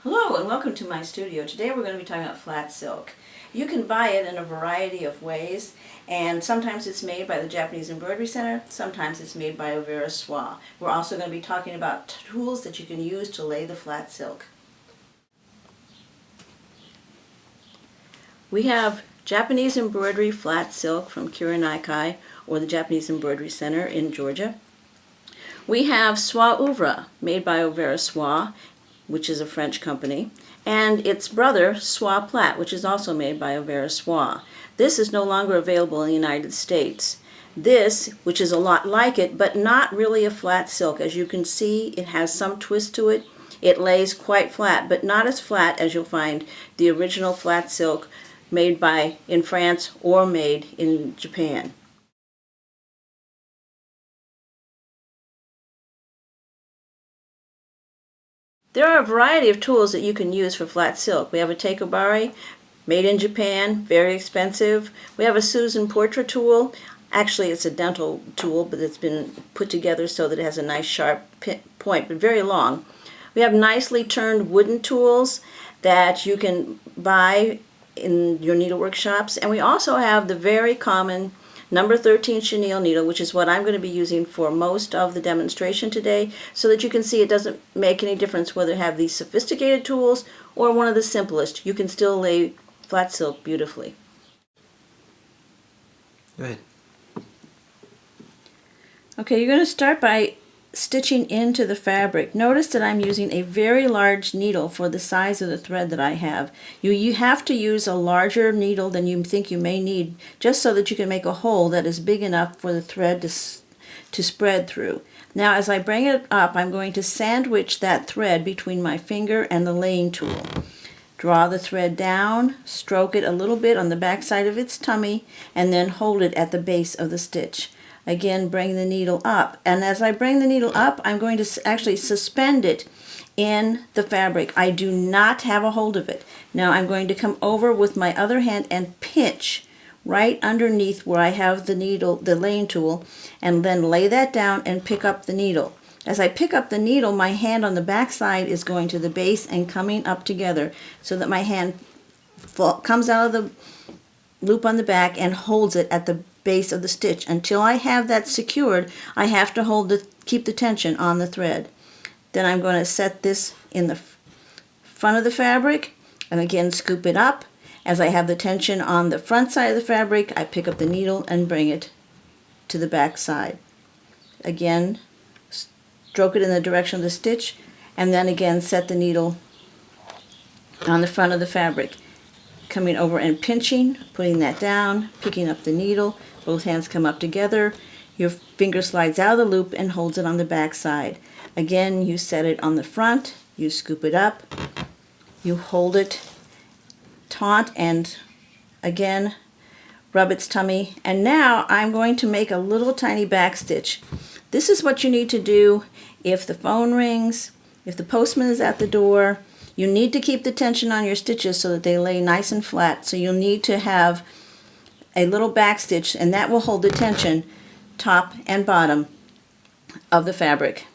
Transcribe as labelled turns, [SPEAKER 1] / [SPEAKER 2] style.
[SPEAKER 1] Hello and welcome to my studio. Today we're going to be talking about flat silk. You can buy it in a variety of ways, and sometimes it's made by the Japanese Embroidery Center, sometimes it's made by Overa Soie. We're also going to be talking about tools that you can use to lay the flat silk. We have Japanese embroidery flat silk from Kurenaikai, or the Japanese Embroidery Center in Georgia. We have Soie Ouvre, made by Overa Soie, which is a French company, and its brother, Soie Plate, which is also made by Overa Soie. This is no longer available in the United States. This, which is a lot like it, but not really a flat silk. As you can see, it has some twist to it. It lays quite flat, but not as flat as you'll find the original flat silk made in France or made in Japan. There are a variety of tools that you can use for flat silk. We have a Takobari, made in Japan, very expensive. We have a Susan Portra tool. Actually, it's a dental tool, but it's been put together so that it has a nice sharp point, but very long. We have nicely turned wooden tools that you can buy in your needlework shops. And we also have the very common number 13 chenille needle, which is what I'm going to be using for most of the demonstration today, so that you can see it doesn't make any difference whether you have these sophisticated tools or one of the simplest. You can still lay flat silk beautifully.
[SPEAKER 2] Go ahead.
[SPEAKER 1] Okay, you're going to start by stitching into the fabric. Notice that I'm using a very large needle for the size of the thread that I have. You have to use a larger needle than you think you may need, just so that you can make a hole that is big enough for the thread to spread through. Now as I bring it up, I'm going to sandwich that thread between my finger and the laying tool. Draw the thread down, stroke it a little bit on the back side of its tummy, and then hold it at the base of the stitch. Again, bring the needle up, and as I bring the needle up, I'm going to actually suspend it in the fabric. I do not have a hold of it. Now I'm going to come over with my other hand and pinch right underneath where I have the needle, the laying tool, and then lay that down and pick up the needle. As I pick up the needle, my hand on the back side is going to the base and coming up together so that my hand comes out of the loop on the back and holds it at the base of the stitch. Until I have that secured, I have to keep the tension on the thread. Then I'm going to set this in the front of the fabric and again scoop it up. As I have the tension on the front side of the fabric, I pick up the needle and bring it to the back side. Again, stroke it in the direction of the stitch, and then again set the needle on the front of the fabric. Coming over and pinching, putting that down, picking up the needle, both hands come up together, your finger slides out of the loop and holds it on the back side. Again, you set it on the front, you scoop it up, you hold it taut and again rub its tummy. And now I'm going to make a little tiny back stitch. This is what you need to do if the phone rings, if the postman is at the door. You need to keep the tension on your stitches so that they lay nice and flat. So you'll need to have a little back stitch, and that will hold the tension top and bottom of the fabric.